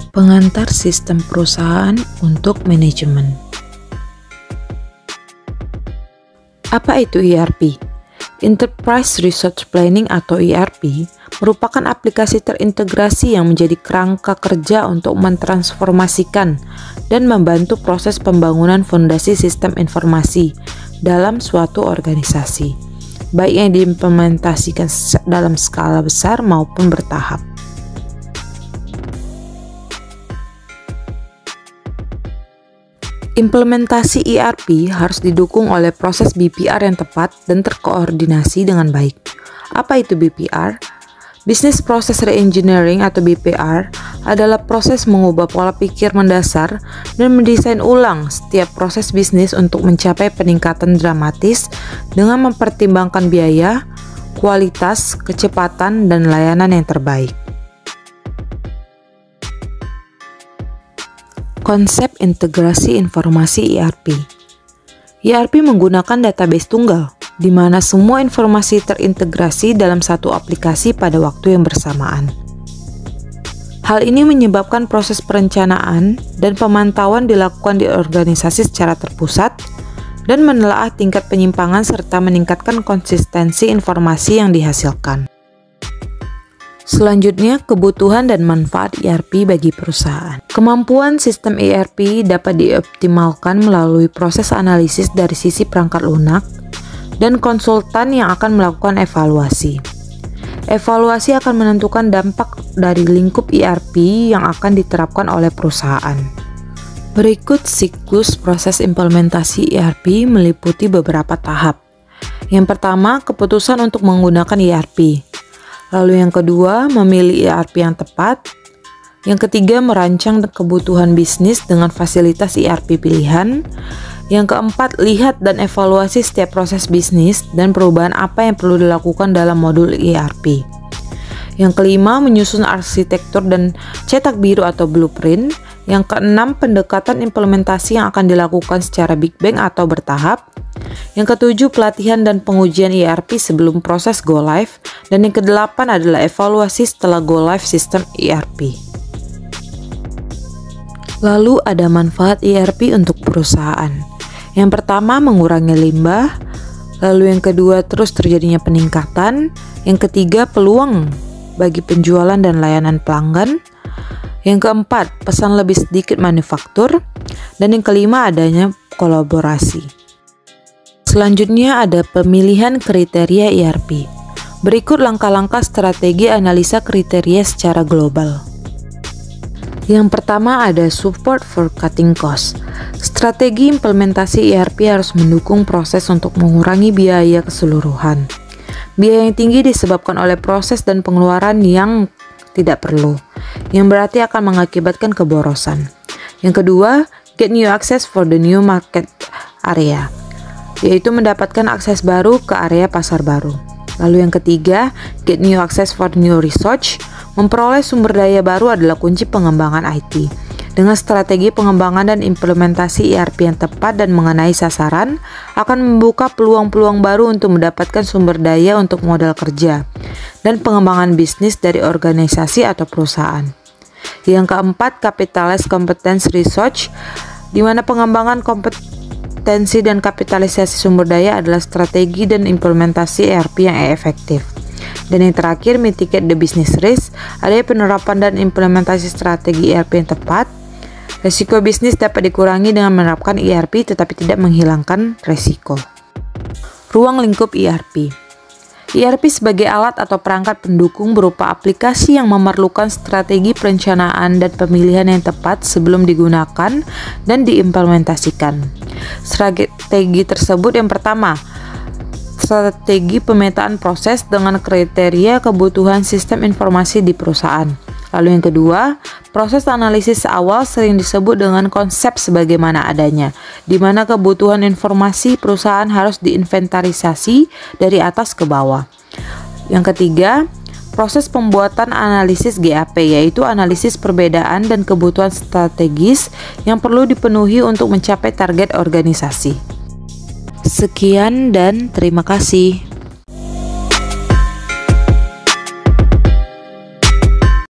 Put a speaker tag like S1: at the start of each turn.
S1: Pengantar sistem perusahaan untuk manajemen. Apa itu ERP? Enterprise Resource Planning atau ERP merupakan aplikasi terintegrasi yang menjadi kerangka kerja untuk mentransformasikan dan membantu proses pembangunan fondasi sistem informasi dalam suatu organisasi, baik yang diimplementasikan dalam skala besar maupun bertahap. Implementasi ERP harus didukung oleh proses BPR yang tepat dan terkoordinasi dengan baik. Apa itu BPR? Business Process Reengineering atau BPR adalah proses mengubah pola pikir mendasar dan mendesain ulang setiap proses bisnis untuk mencapai peningkatan dramatis dengan mempertimbangkan biaya, kualitas, kecepatan, dan layanan yang terbaik. Konsep integrasi informasi ERP. ERP menggunakan database tunggal, di mana semua informasi terintegrasi dalam satu aplikasi pada waktu yang bersamaan. Hal ini menyebabkan proses perencanaan dan pemantauan dilakukan di organisasi secara terpusat dan menelaah tingkat penyimpangan serta meningkatkan konsistensi informasi yang dihasilkan. Selanjutnya, kebutuhan dan manfaat ERP bagi perusahaan. Kemampuan sistem ERP dapat dioptimalkan melalui proses analisis dari sisi perangkat lunak dan konsultan yang akan melakukan evaluasi. Evaluasi akan menentukan dampak dari lingkup ERP yang akan diterapkan oleh perusahaan. Berikut siklus proses implementasi ERP meliputi beberapa tahap. Yang pertama, keputusan untuk menggunakan ERP. Lalu yang kedua, memilih ERP yang tepat. Yang ketiga, merancang kebutuhan bisnis dengan fasilitas ERP pilihan. Yang keempat, lihat dan evaluasi setiap proses bisnis dan perubahan apa yang perlu dilakukan dalam modul ERP. Yang kelima, menyusun arsitektur dan cetak biru atau blueprint. Yang keenam, pendekatan implementasi yang akan dilakukan secara big bang atau bertahap. Yang ketujuh, pelatihan dan pengujian ERP sebelum proses go live. Dan yang kedelapan adalah evaluasi setelah go live sistem ERP. Lalu ada manfaat ERP untuk perusahaan. Yang pertama, mengurangi limbah. Lalu yang kedua, terus terjadinya peningkatan. Yang ketiga, peluang bagi penjualan dan layanan pelanggan. Yang keempat, pesan lebih sedikit manufaktur. Dan yang kelima, adanya kolaborasi. Selanjutnya ada pemilihan kriteria ERP. Berikut langkah-langkah strategi analisa kriteria secara global. Yang pertama ada support for cutting cost. Strategi implementasi ERP harus mendukung proses untuk mengurangi biaya keseluruhan. Biaya yang tinggi disebabkan oleh proses dan pengeluaran yang tidak perlu, yang berarti akan mengakibatkan keborosan. Yang kedua, get new access for the new market area, yaitu mendapatkan akses baru ke area pasar baru. Lalu yang ketiga, get new access for new research. Memperoleh sumber daya baru adalah kunci pengembangan IT. Dengan strategi pengembangan dan implementasi ERP yang tepat dan mengenai sasaran, akan membuka peluang-peluang baru untuk mendapatkan sumber daya untuk modal kerja dan pengembangan bisnis dari organisasi atau perusahaan. Yang keempat, capitalize competence research, di mana pengembangan kompetensi dan kapitalisasi sumber daya adalah strategi dan implementasi ERP yang efektif. Dan yang terakhir, mitigate the business risk, adanya penerapan dan implementasi strategi ERP yang tepat. Resiko bisnis dapat dikurangi dengan menerapkan ERP tetapi tidak menghilangkan resiko. Ruang lingkup ERP. ERP sebagai alat atau perangkat pendukung berupa aplikasi yang memerlukan strategi perencanaan dan pemilihan yang tepat sebelum digunakan dan diimplementasikan. Strategi tersebut yang pertama, strategi pemetaan proses dengan kriteria kebutuhan sistem informasi di perusahaan. Lalu yang kedua, proses analisis awal sering disebut dengan konsep sebagaimana adanya, di mana kebutuhan informasi perusahaan harus diinventarisasi dari atas ke bawah. Yang ketiga, proses pembuatan analisis GAP, yaitu analisis perbedaan dan kebutuhan strategis yang perlu dipenuhi untuk mencapai target organisasi. Sekian dan terima kasih.